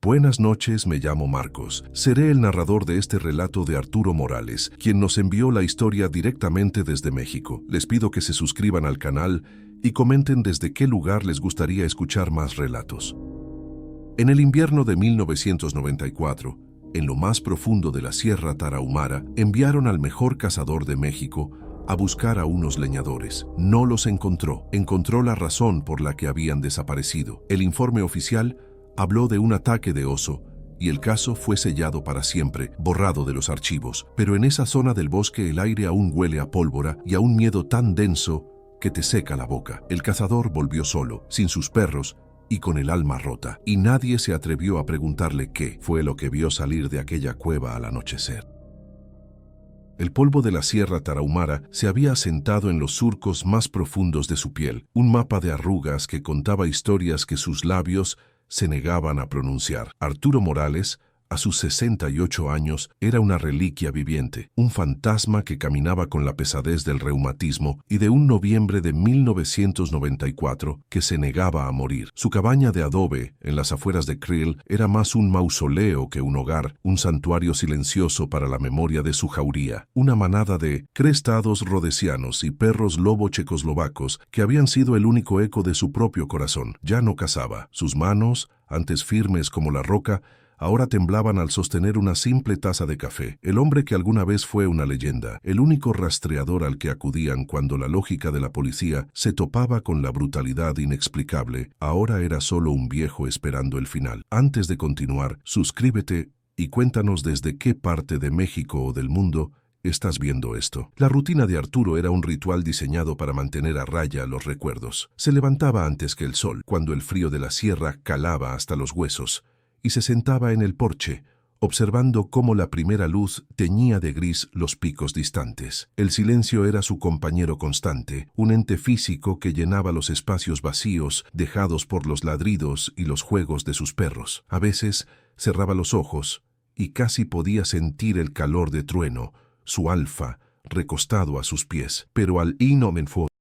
Buenas noches, me llamo Marcos. Seré el narrador de este relato de Arturo Morales, quien nos envió la historia directamente desde México. Les pido que se suscriban al canal y comenten desde qué lugar les gustaría escuchar más relatos. En el invierno de 1994, en lo más profundo de la Sierra Tarahumara, enviaron al mejor cazador de México a buscar a unos leñadores. No los encontró. Encontró la razón por la que habían desaparecido. El informe oficial habló de un ataque de oso y el caso fue sellado para siempre, borrado de los archivos. Pero en esa zona del bosque el aire aún huele a pólvora y a un miedo tan denso que te seca la boca. El cazador volvió solo, sin sus perros y con el alma rota, y nadie se atrevió a preguntarle qué fue lo que vio salir de aquella cueva al anochecer. El polvo de la Sierra Tarahumara se había asentado en los surcos más profundos de su piel, un mapa de arrugas que contaba historias que sus labios se negaban a pronunciar. Arturo Morales, a sus 68 años, era una reliquia viviente, un fantasma que caminaba con la pesadez del reumatismo y de un noviembre de 1994 que se negaba a morir. Su cabaña de adobe, en las afueras de Krill, era más un mausoleo que un hogar, un santuario silencioso para la memoria de su jauría. Una manada de crestados rhodesianos y perros lobo checoslovacos que habían sido el único eco de su propio corazón. Ya no cazaba. Sus manos, antes firmes como la roca, ahora temblaban al sostener una simple taza de café. El hombre que alguna vez fue una leyenda, el único rastreador al que acudían cuando la lógica de la policía se topaba con la brutalidad inexplicable, ahora era solo un viejo esperando el final. Antes de continuar, suscríbete y cuéntanos desde qué parte de México o del mundo estás viendo esto. La rutina de Arturo era un ritual diseñado para mantener a raya los recuerdos. Se levantaba antes que el sol, cuando el frío de la sierra calaba hasta los huesos, y se sentaba en el porche, observando cómo la primera luz teñía de gris los picos distantes. El silencio era su compañero constante, un ente físico que llenaba los espacios vacíos dejados por los ladridos y los juegos de sus perros. A veces cerraba los ojos y casi podía sentir el calor de Trueno, su alfa, recostado a sus pies. Pero al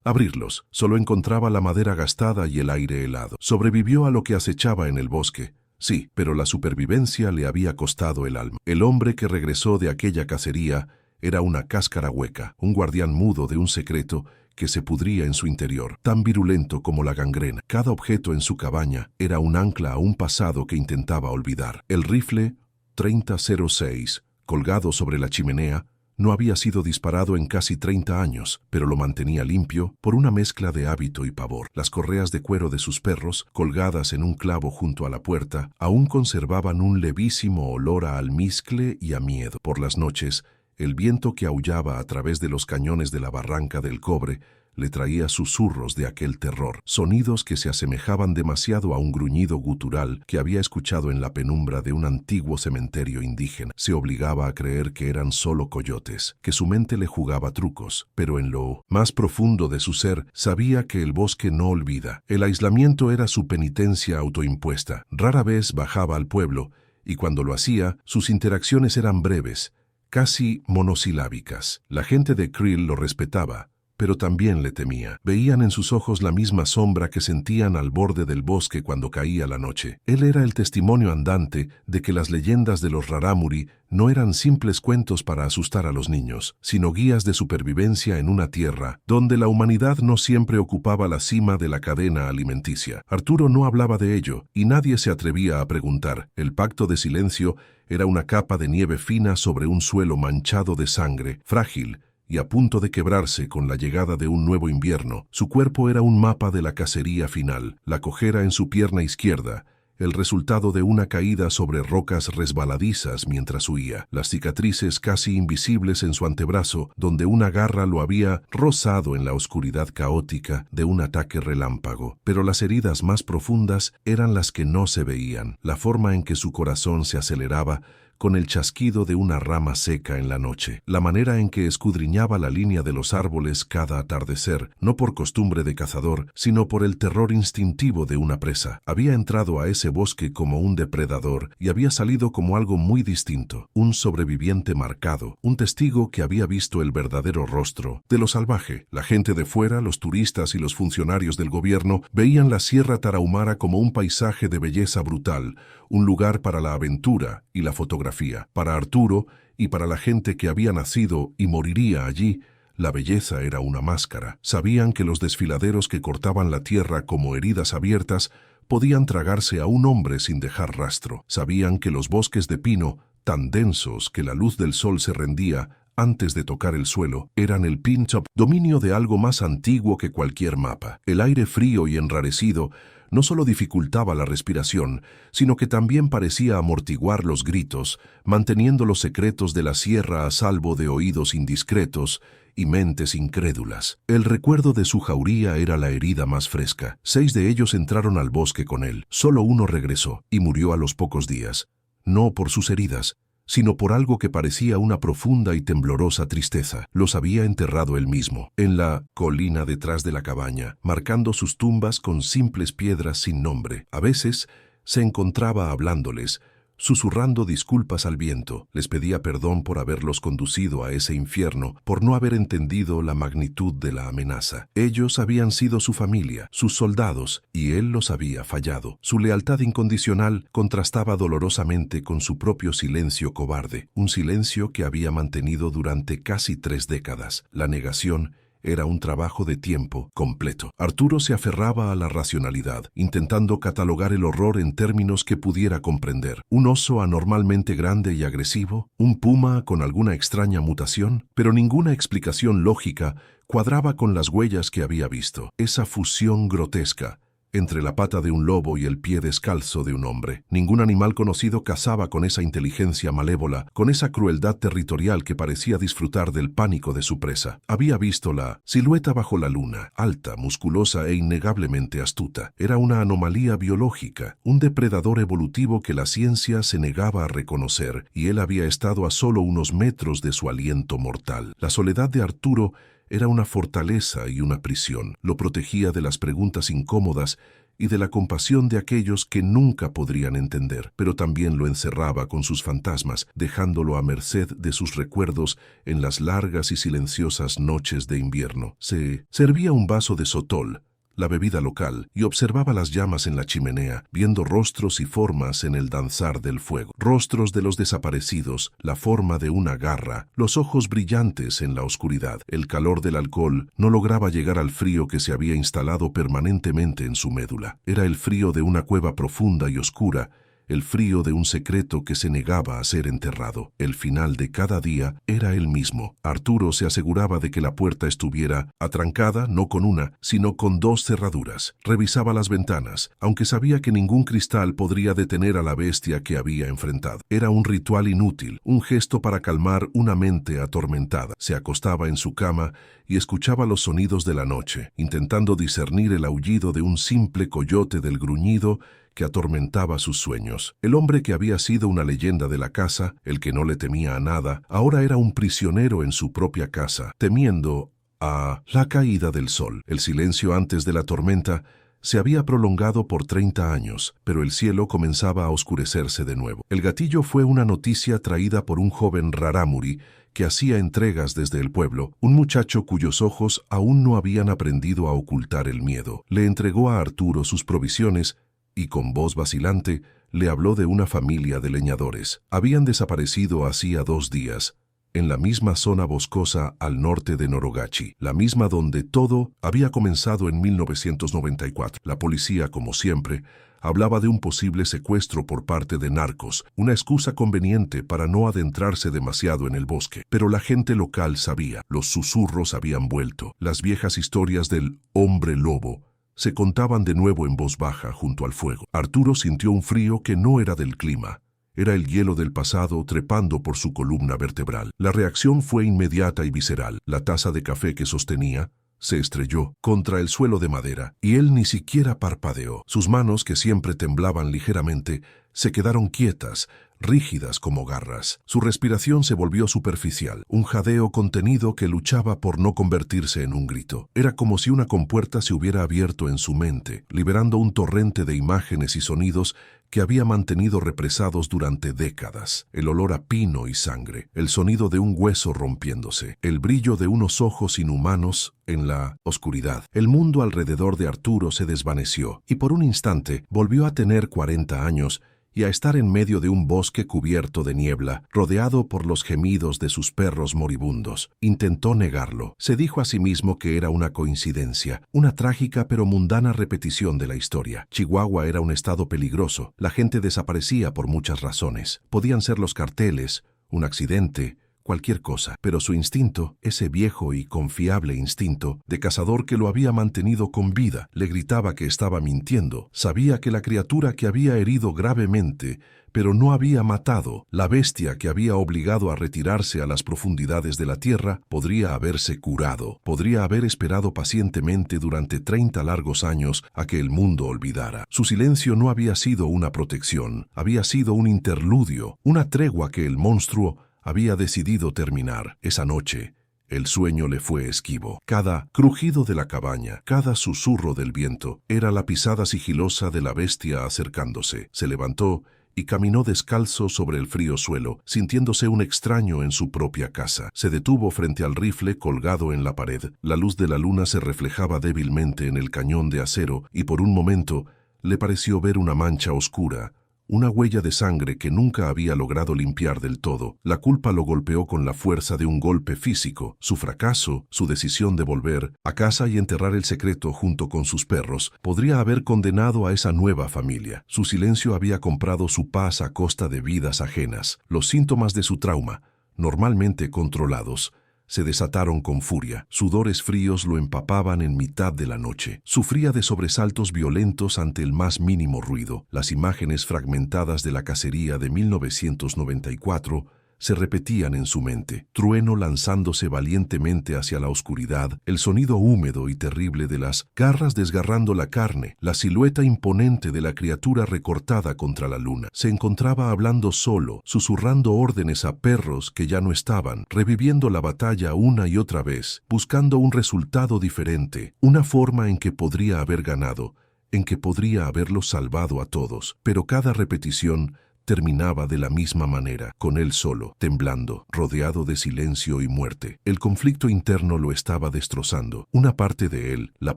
abrirlos, solo encontraba la madera gastada y el aire helado. Sobrevivió a lo que acechaba en el bosque. Sí, pero la supervivencia le había costado el alma. El hombre que regresó de aquella cacería era una cáscara hueca, un guardián mudo de un secreto que se pudría en su interior, tan virulento como la gangrena. Cada objeto en su cabaña era un ancla a un pasado que intentaba olvidar. El rifle 3006, colgado sobre la chimenea, no había sido disparado en casi 30 años, pero lo mantenía limpio por una mezcla de hábito y pavor. Las correas de cuero de sus perros, colgadas en un clavo junto a la puerta, aún conservaban un levísimo olor a almizcle y a miedo. Por las noches, el viento que aullaba a través de los cañones de la Barranca del Cobre le traía susurros de aquel terror, sonidos que se asemejaban demasiado a un gruñido gutural que había escuchado en la penumbra de un antiguo cementerio indígena. Se obligaba a creer que eran solo coyotes, que su mente le jugaba trucos, pero en lo más profundo de su ser sabía que el bosque no olvida. El aislamiento era su penitencia autoimpuesta. Rara vez bajaba al pueblo, y cuando lo hacía, sus interacciones eran breves, casi monosilábicas. La gente de Krill lo respetaba, pero también le temía. Veían en sus ojos la misma sombra que sentían al borde del bosque cuando caía la noche. Él era el testimonio andante de que las leyendas de los rarámuri no eran simples cuentos para asustar a los niños, sino guías de supervivencia en una tierra donde la humanidad no siempre ocupaba la cima de la cadena alimenticia. Arturo no hablaba de ello, y nadie se atrevía a preguntar. El pacto de silencio era una capa de nieve fina sobre un suelo manchado de sangre, frágil, y a punto de quebrarse con la llegada de un nuevo invierno. Su cuerpo era un mapa de la cacería final, la cojera en su pierna izquierda, el resultado de una caída sobre rocas resbaladizas mientras huía, las cicatrices casi invisibles en su antebrazo, donde una garra lo había rozado en la oscuridad caótica de un ataque relámpago. Pero las heridas más profundas eran las que no se veían, la forma en que su corazón se aceleraba con el chasquido de una rama seca en la noche, la manera en que escudriñaba la línea de los árboles cada atardecer, no por costumbre de cazador, sino por el terror instintivo de una presa. Había entrado a ese bosque como un depredador y había salido como algo muy distinto, un sobreviviente marcado, un testigo que había visto el verdadero rostro de lo salvaje. La gente de fuera, los turistas y los funcionarios del gobierno veían la Sierra Tarahumara como un paisaje de belleza brutal, un lugar para la aventura y la fotografía. Para Arturo y para la gente que había nacido y moriría allí, la belleza era una máscara. Sabían que los desfiladeros que cortaban la tierra como heridas abiertas podían tragarse a un hombre sin dejar rastro. Sabían que los bosques de pino, tan densos que la luz del sol se rendía antes de tocar el suelo, eran el Pin-Top, dominio de algo más antiguo que cualquier mapa. El aire frío y enrarecido no solo dificultaba la respiración, sino que también parecía amortiguar los gritos, manteniendo los secretos de la sierra a salvo de oídos indiscretos y mentes incrédulas. El recuerdo de su jauría era la herida más fresca. 6 de ellos entraron al bosque con él. Solo uno regresó y murió a los pocos días. No por sus heridas, sino por algo que parecía una profunda y temblorosa tristeza. Los había enterrado él mismo, en la colina detrás de la cabaña, marcando sus tumbas con simples piedras sin nombre. A veces se encontraba hablándoles, susurrando disculpas al viento. Les pedía perdón por haberlos conducido a ese infierno, por no haber entendido la magnitud de la amenaza. Ellos habían sido su familia, sus soldados, y él los había fallado. Su lealtad incondicional contrastaba dolorosamente con su propio silencio cobarde, un silencio que había mantenido durante casi 3 décadas. La negación era un trabajo de tiempo completo. Arturo se aferraba a la racionalidad, intentando catalogar el horror en términos que pudiera comprender. Un oso anormalmente grande y agresivo, un puma con alguna extraña mutación, pero ninguna explicación lógica cuadraba con las huellas que había visto. Esa fusión grotesca entre la pata de un lobo y el pie descalzo de un hombre. Ningún animal conocido cazaba con esa inteligencia malévola, con esa crueldad territorial que parecía disfrutar del pánico de su presa. Había visto la silueta bajo la luna, alta, musculosa e innegablemente astuta. Era una anomalía biológica, un depredador evolutivo que la ciencia se negaba a reconocer, y él había estado a solo unos metros de su aliento mortal. La soledad de Arturo era una fortaleza y una prisión. Lo protegía de las preguntas incómodas y de la compasión de aquellos que nunca podrían entender, pero también lo encerraba con sus fantasmas, dejándolo a merced de sus recuerdos en las largas y silenciosas noches de invierno. Se servía un vaso de sotol, la bebida local, y observaba las llamas en la chimenea, viendo rostros y formas en el danzar del fuego. Rostros de los desaparecidos, la forma de una garra, los ojos brillantes en la oscuridad. El calor del alcohol no lograba llegar al frío que se había instalado permanentemente en su médula. Era el frío de una cueva profunda y oscura, el frío de un secreto que se negaba a ser enterrado. El final de cada día era el mismo. Arturo se aseguraba de que la puerta estuviera atrancada no con una, sino con 2 cerraduras. Revisaba las ventanas, aunque sabía que ningún cristal podría detener a la bestia que había enfrentado. Era un ritual inútil, un gesto para calmar una mente atormentada. Se acostaba en su cama y escuchaba los sonidos de la noche, intentando discernir el aullido de un simple coyote del gruñido que atormentaba sus sueños. El hombre que había sido una leyenda de la casa, el que no le temía a nada, ahora era un prisionero en su propia casa, temiendo a la caída del sol. El silencio antes de la tormenta se había prolongado por 30 años, pero el cielo comenzaba a oscurecerse de nuevo. El gatillo fue una noticia traída por un joven rarámuri que hacía entregas desde el pueblo, un muchacho cuyos ojos aún no habían aprendido a ocultar el miedo. Le entregó a Arturo sus provisiones y con voz vacilante le habló de una familia de leñadores. Habían desaparecido hacía 2 días, en la misma zona boscosa al norte de Norogachi, la misma donde todo había comenzado en 1994. La policía, como siempre, hablaba de un posible secuestro por parte de narcos, una excusa conveniente para no adentrarse demasiado en el bosque. Pero la gente local sabía, los susurros habían vuelto, las viejas historias del hombre lobo se contaban de nuevo en voz baja junto al fuego. Arturo sintió un frío que no era del clima. Era el hielo del pasado trepando por su columna vertebral. La reacción fue inmediata y visceral. La taza de café que sostenía se estrelló contra el suelo de madera, y él ni siquiera parpadeó. Sus manos, que siempre temblaban ligeramente, se quedaron quietas, rígidas como garras. Su respiración se volvió superficial, un jadeo contenido que luchaba por no convertirse en un grito. Era como si una compuerta se hubiera abierto en su mente, liberando un torrente de imágenes y sonidos que había mantenido represados durante décadas. El olor a pino y sangre, el sonido de un hueso rompiéndose, el brillo de unos ojos inhumanos en la oscuridad. El mundo alrededor de Arturo se desvaneció y por un instante volvió a tener 40 años y a estar en medio de un bosque cubierto de niebla, rodeado por los gemidos de sus perros moribundos. Intentó negarlo. Se dijo a sí mismo que era una coincidencia, una trágica pero mundana repetición de la historia. Chihuahua era un estado peligroso. La gente desaparecía por muchas razones. Podían ser los carteles, un accidente, cualquier cosa, pero su instinto, ese viejo y confiable instinto de cazador que lo había mantenido con vida, le gritaba que estaba mintiendo. Sabía que la criatura que había herido gravemente, pero no había matado, la bestia que había obligado a retirarse a las profundidades de la tierra, podría haberse curado, podría haber esperado pacientemente durante 30 largos años a que el mundo olvidara. Su silencio no había sido una protección, había sido un interludio, una tregua que el monstruo había decidido terminar. Esa noche, el sueño le fue esquivo. Cada crujido de la cabaña, cada susurro del viento, era la pisada sigilosa de la bestia acercándose. Se levantó y caminó descalzo sobre el frío suelo, sintiéndose un extraño en su propia casa. Se detuvo frente al rifle colgado en la pared. La luz de la luna se reflejaba débilmente en el cañón de acero y por un momento le pareció ver una mancha oscura, una huella de sangre que nunca había logrado limpiar del todo. La culpa lo golpeó con la fuerza de un golpe físico. Su fracaso, su decisión de volver a casa y enterrar el secreto junto con sus perros, podría haber condenado a esa nueva familia. Su silencio había comprado su paz a costa de vidas ajenas. Los síntomas de su trauma, normalmente controlados, se desataron con furia. Sudores fríos lo empapaban en mitad de la noche. Sufría de sobresaltos violentos ante el más mínimo ruido. Las imágenes fragmentadas de la cacería de 1994 se repetían en su mente. Trueno lanzándose valientemente hacia la oscuridad, el sonido húmedo y terrible de las garras desgarrando la carne, la silueta imponente de la criatura recortada contra la luna. Se encontraba hablando solo, susurrando órdenes a perros que ya no estaban, reviviendo la batalla una y otra vez, buscando un resultado diferente, una forma en que podría haber ganado, en que podría haberlos salvado a todos. Pero cada repetición terminaba de la misma manera, con él solo, temblando, rodeado de silencio y muerte. El conflicto interno lo estaba destrozando. Una parte de él, la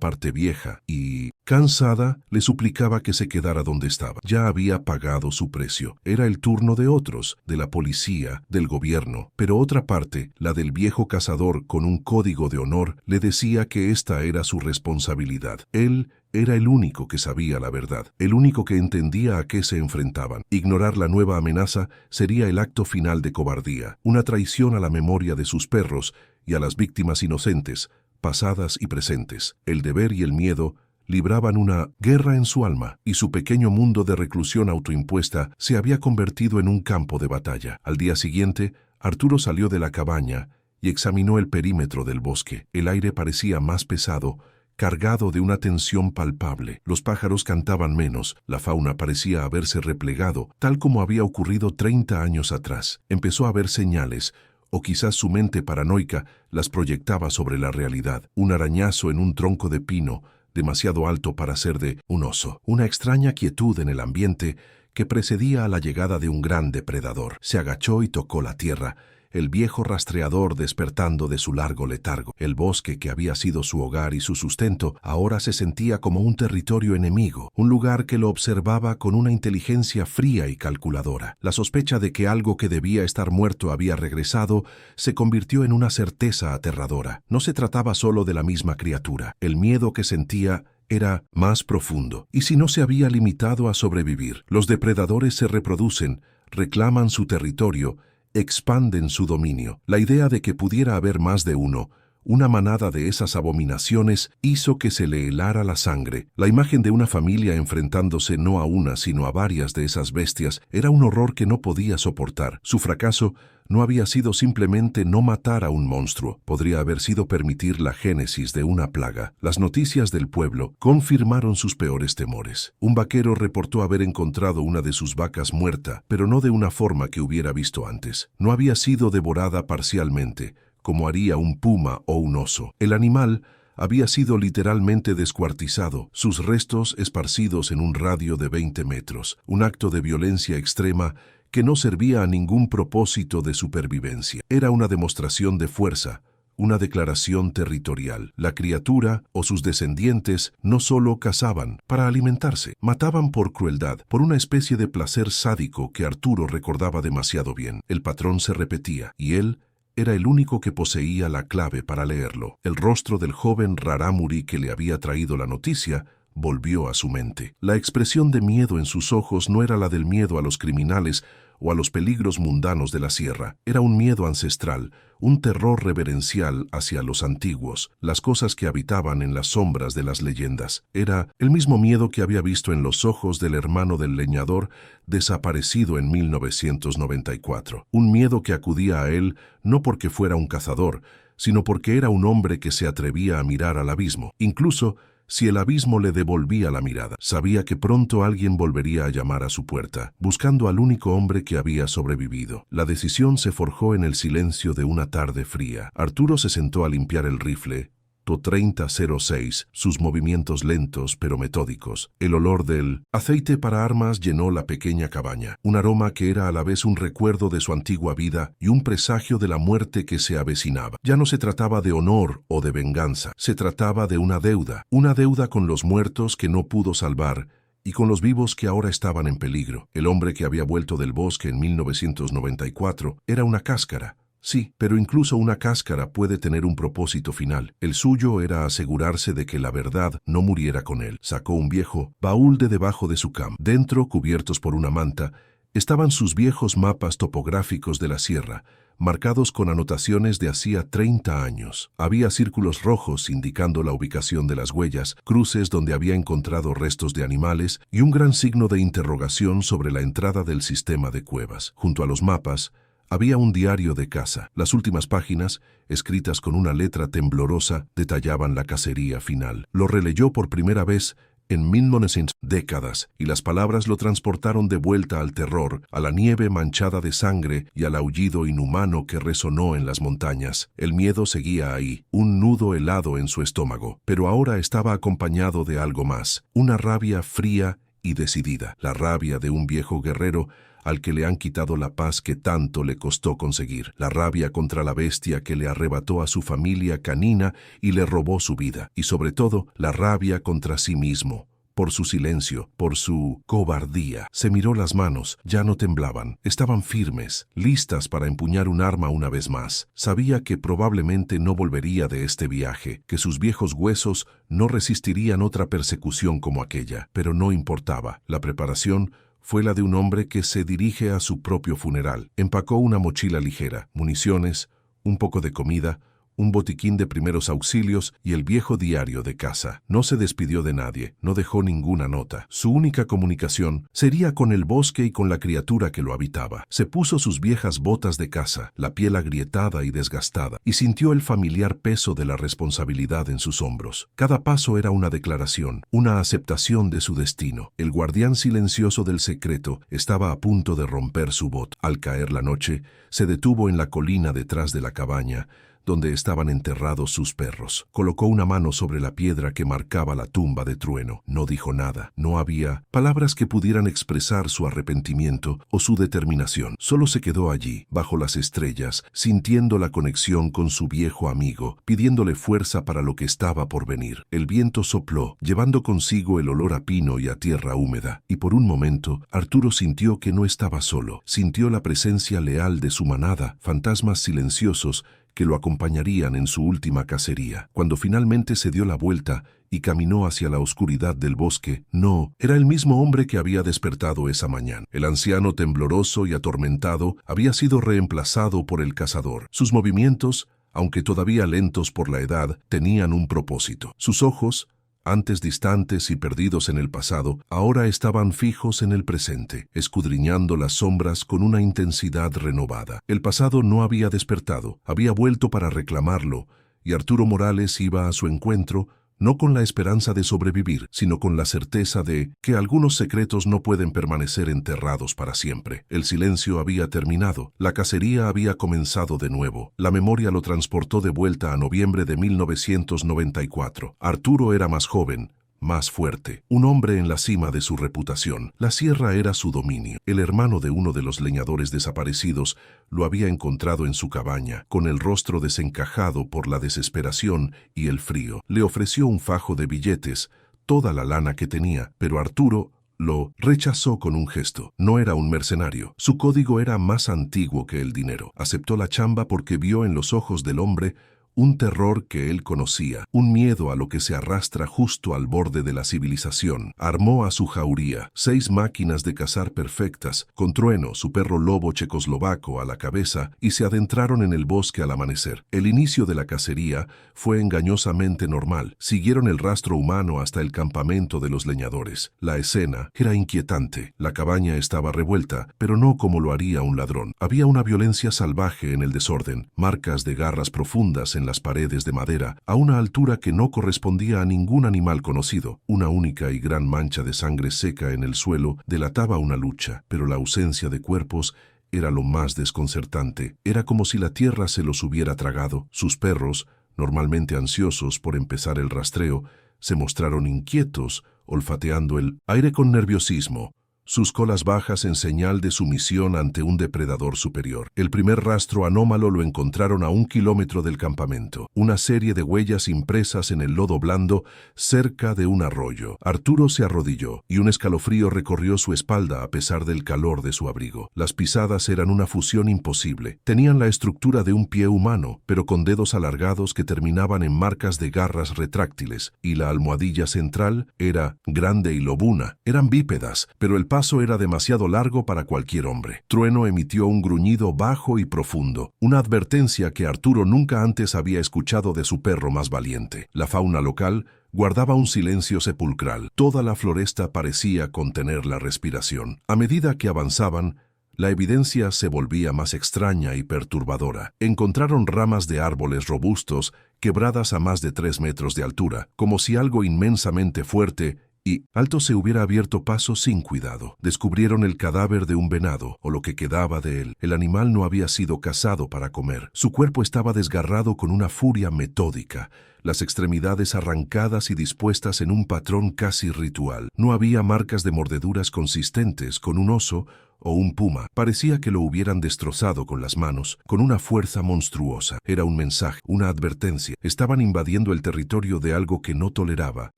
parte vieja y cansada, le suplicaba que se quedara donde estaba. Ya había pagado su precio. Era el turno de otros, de la policía, del gobierno. Pero otra parte, la del viejo cazador con un código de honor, le decía que esta era su responsabilidad. Él era el único que sabía la verdad, el único que entendía a qué se enfrentaban. Ignorar la nueva amenaza sería el acto final de cobardía, una traición a la memoria de sus perros y a las víctimas inocentes, pasadas y presentes. El deber y el miedo libraban una guerra en su alma, y su pequeño mundo de reclusión autoimpuesta se había convertido en un campo de batalla. Al día siguiente, Arturo salió de la cabaña y examinó el perímetro del bosque. El aire parecía más pesado, cargado de una tensión palpable. Los pájaros cantaban menos, la fauna parecía haberse replegado, tal como había ocurrido 30 años atrás. Empezó a ver señales, o quizás su mente paranoica las proyectaba sobre la realidad. Un arañazo en un tronco de pino, demasiado alto para ser de un oso. Una extraña quietud en el ambiente que precedía a la llegada de un gran depredador. Se agachó y tocó la tierra, el viejo rastreador despertando de su largo letargo. El bosque que había sido su hogar y su sustento ahora se sentía como un territorio enemigo, un lugar que lo observaba con una inteligencia fría y calculadora. La sospecha de que algo que debía estar muerto había regresado se convirtió en una certeza aterradora. No se trataba solo de la misma criatura. El miedo que sentía era más profundo. ¿Y si no se había limitado a sobrevivir? Los depredadores se reproducen, reclaman su territorio, expanden su dominio. La idea de que pudiera haber más de uno, una manada de esas abominaciones, hizo que se le helara la sangre. La imagen de una familia enfrentándose no a una, sino a varias de esas bestias, era un horror que no podía soportar. Su fracaso no había sido simplemente no matar a un monstruo, podría haber sido permitir la génesis de una plaga. Las noticias del pueblo confirmaron sus peores temores. Un vaquero reportó haber encontrado una de sus vacas muerta, pero no de una forma que hubiera visto antes. No había sido devorada parcialmente, como haría un puma o un oso. El animal había sido literalmente descuartizado, sus restos esparcidos en un radio de 20 metros, un acto de violencia extrema que no servía a ningún propósito de supervivencia. Era una demostración de fuerza, una declaración territorial. La criatura o sus descendientes no solo cazaban para alimentarse, mataban por crueldad, por una especie de placer sádico que Arturo recordaba demasiado bien. El patrón se repetía, y él era el único que poseía la clave para leerlo. El rostro del joven Rarámuri que le había traído la noticia volvió a su mente. La expresión de miedo en sus ojos no era la del miedo a los criminales o a los peligros mundanos de la sierra. Era un miedo ancestral, un terror reverencial hacia los antiguos, las cosas que habitaban en las sombras de las leyendas. Era el mismo miedo que había visto en los ojos del hermano del leñador desaparecido en 1994. Un miedo que acudía a él no porque fuera un cazador, sino porque era un hombre que se atrevía a mirar al abismo, incluso si el abismo le devolvía la mirada. Sabía que pronto alguien volvería a llamar a su puerta, buscando al único hombre que había sobrevivido. La decisión se forjó en el silencio de una tarde fría. Arturo se sentó a limpiar el rifle, .30-06, sus movimientos lentos pero metódicos. El olor del aceite para armas llenó la pequeña cabaña, un aroma que era a la vez un recuerdo de su antigua vida y un presagio de la muerte que se avecinaba. Ya no se trataba de honor o de venganza, se trataba de una deuda con los muertos que no pudo salvar y con los vivos que ahora estaban en peligro. El hombre que había vuelto del bosque en 1994 era una cáscara. Sí, pero incluso una cáscara puede tener un propósito final. El suyo era asegurarse de que la verdad no muriera con él. Sacó un viejo baúl de debajo de su cama. Dentro, cubiertos por una manta, estaban sus viejos mapas topográficos de la sierra, marcados con anotaciones de hacía 30 años. Había círculos rojos indicando la ubicación de las huellas, cruces donde había encontrado restos de animales y un gran signo de interrogación sobre la entrada del sistema de cuevas. Junto a los mapas, había un diario de caza. Las últimas páginas, escritas con una letra temblorosa, detallaban la cacería final. Lo releyó por primera vez en 1900 décadas, y las palabras lo transportaron de vuelta al terror, a la nieve manchada de sangre y al aullido inhumano que resonó en las montañas. El miedo seguía ahí, un nudo helado en su estómago, pero ahora estaba acompañado de algo más, una rabia fría y decidida, la rabia de un viejo guerrero al que le han quitado la paz que tanto le costó conseguir, la rabia contra la bestia que le arrebató a su familia canina y le robó su vida, y sobre todo la rabia contra sí mismo, por su silencio, por su cobardía. Se miró las manos, ya no temblaban, estaban firmes, listas para empuñar un arma una vez más. Sabía que probablemente no volvería de este viaje, que sus viejos huesos no resistirían otra persecución como aquella, pero no importaba. La preparación fue la de un hombre que se dirige a su propio funeral. Empacó una mochila ligera, municiones, un poco de comida, un botiquín de primeros auxilios y el viejo diario de casa. No se despidió de nadie, no dejó ninguna nota. Su única comunicación sería con el bosque y con la criatura que lo habitaba. Se puso sus viejas botas de caza, la piel agrietada y desgastada, y sintió el familiar peso de la responsabilidad en sus hombros. Cada paso era una declaración, una aceptación de su destino. El guardián silencioso del secreto estaba a punto de romper su voto. Al caer la noche, se detuvo en la colina detrás de la cabaña, donde estaban enterrados sus perros. Colocó una mano sobre la piedra que marcaba la tumba de Trueno. No dijo nada. No había palabras que pudieran expresar su arrepentimiento o su determinación. Solo se quedó allí, bajo las estrellas, sintiendo la conexión con su viejo amigo, pidiéndole fuerza para lo que estaba por venir. El viento sopló, llevando consigo el olor a pino y a tierra húmeda, y por un momento Arturo sintió que no estaba solo. Sintió la presencia leal de su manada, fantasmas silenciosos que lo acompañarían en su última cacería. Cuando finalmente se dio la vuelta y caminó hacia la oscuridad del bosque, no, era el mismo hombre que había despertado esa mañana. El anciano tembloroso y atormentado había sido reemplazado por el cazador. Sus movimientos, aunque todavía lentos por la edad, tenían un propósito. Sus ojos, antes distantes y perdidos en el pasado, ahora estaban fijos en el presente, escudriñando las sombras con una intensidad renovada. El pasado no había despertado, había vuelto para reclamarlo, y Arturo Morales iba a su encuentro, no con la esperanza de sobrevivir, sino con la certeza de que algunos secretos no pueden permanecer enterrados para siempre. El silencio había terminado, la cacería había comenzado de nuevo. La memoria lo transportó de vuelta a noviembre de 1994. Arturo era más joven, más fuerte, un hombre en la cima de su reputación. La sierra era su dominio. El hermano de uno de los leñadores desaparecidos lo había encontrado en su cabaña, con el rostro desencajado por la desesperación y el frío. Le ofreció un fajo de billetes, toda la lana que tenía, pero Arturo lo rechazó con un gesto. No era un mercenario. Su código era más antiguo que el dinero. Aceptó la chamba porque vio en los ojos del hombre un terror que él conocía, un miedo a lo que se arrastra justo al borde de la civilización. Armó a su jauría, 6 máquinas de cazar perfectas, con Trueno, su perro lobo checoslovaco, a la cabeza, y se adentraron en el bosque al amanecer. El inicio de la cacería fue engañosamente normal. Siguieron el rastro humano hasta el campamento de los leñadores. La escena era inquietante. La cabaña estaba revuelta, pero no como lo haría un ladrón. Había una violencia salvaje en el desorden, marcas de garras profundas en las paredes de madera, a una altura que no correspondía a ningún animal conocido. Una única y gran mancha de sangre seca en el suelo delataba una lucha, pero la ausencia de cuerpos era lo más desconcertante. Era como si la tierra se los hubiera tragado. Sus perros, normalmente ansiosos por empezar el rastreo, se mostraron inquietos, olfateando el aire con nerviosismo, sus colas bajas en señal de sumisión ante un depredador superior. El primer rastro anómalo lo encontraron a 1 kilómetro del campamento, una serie de huellas impresas en el lodo blando cerca de un arroyo. Arturo se arrodilló y un escalofrío recorrió su espalda a pesar del calor de su abrigo. Las pisadas eran una fusión imposible. Tenían la estructura de un pie humano, pero con dedos alargados que terminaban en marcas de garras retráctiles, y la almohadilla central era grande y lobuna. Eran bípedas, pero el paso era demasiado largo para cualquier hombre. Trueno emitió un gruñido bajo y profundo, una advertencia que Arturo nunca antes había escuchado de su perro más valiente. La fauna local guardaba un silencio sepulcral. Toda la floresta parecía contener la respiración. A medida que avanzaban, la evidencia se volvía más extraña y perturbadora. Encontraron ramas de árboles robustos quebradas a más de 3 metros de altura, como si algo inmensamente fuerte y alto se hubiera abierto paso sin cuidado. Descubrieron el cadáver de un venado, o lo que quedaba de él. El animal no había sido cazado para comer. Su cuerpo estaba desgarrado con una furia metódica, las extremidades arrancadas y dispuestas en un patrón casi ritual. No había marcas de mordeduras consistentes con un oso o un puma. Parecía que lo hubieran destrozado con las manos, con una fuerza monstruosa. Era un mensaje, una advertencia. Estaban invadiendo el territorio de algo que no toleraba.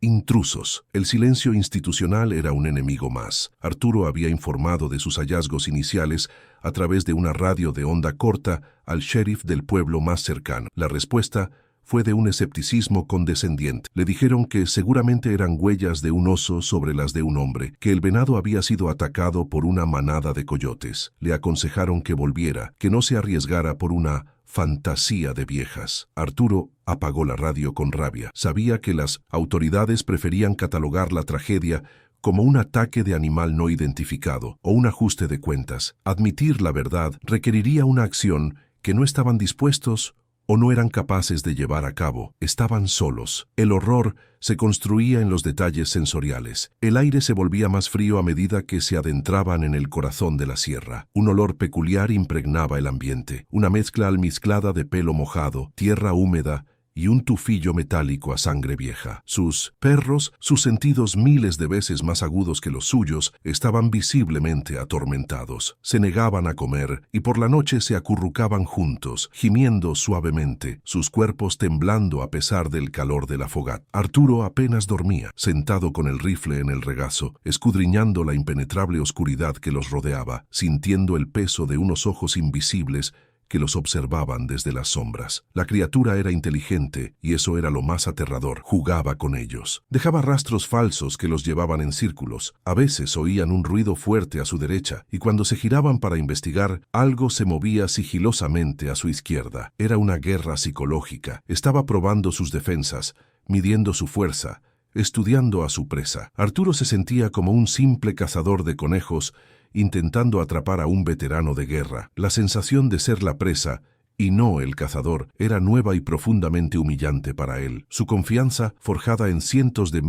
Intrusos. El silencio institucional era un enemigo más. Arturo había informado de sus hallazgos iniciales a través de una radio de onda corta al sheriff del pueblo más cercano. La respuesta fue de un escepticismo condescendiente. Le dijeron que seguramente eran huellas de un oso sobre las de un hombre, que el venado había sido atacado por una manada de coyotes. Le aconsejaron que volviera, que no se arriesgara por una fantasía de viejas. Arturo apagó la radio con rabia. Sabía que las autoridades preferían catalogar la tragedia como un ataque de animal no identificado o un ajuste de cuentas. Admitir la verdad requeriría una acción que no estaban dispuestos o no eran capaces de llevar a cabo. Estaban solos. El horror se construía en los detalles sensoriales. El aire se volvía más frío a medida que se adentraban en el corazón de la sierra. Un olor peculiar impregnaba el ambiente, una mezcla almizclada de pelo mojado, tierra húmeda y un tufillo metálico a sangre vieja. Sus perros, sus sentidos miles de veces más agudos que los suyos, estaban visiblemente atormentados. Se negaban a comer y por la noche se acurrucaban juntos, gimiendo suavemente, sus cuerpos temblando a pesar del calor de la fogata. Arturo apenas dormía, sentado con el rifle en el regazo, escudriñando la impenetrable oscuridad que los rodeaba, sintiendo el peso de unos ojos invisibles que los observaban desde las sombras. La criatura era inteligente, y eso era lo más aterrador. Jugaba con ellos. Dejaba rastros falsos que los llevaban en círculos. A veces oían un ruido fuerte a su derecha, y cuando se giraban para investigar, algo se movía sigilosamente a su izquierda. Era una guerra psicológica. Estaba probando sus defensas, midiendo su fuerza, estudiando a su presa. Arturo se sentía como un simple cazador de conejos intentando atrapar a un veterano de guerra. La sensación de ser la presa y no el cazador era nueva y profundamente humillante para él. Su confianza, forjada en cientos de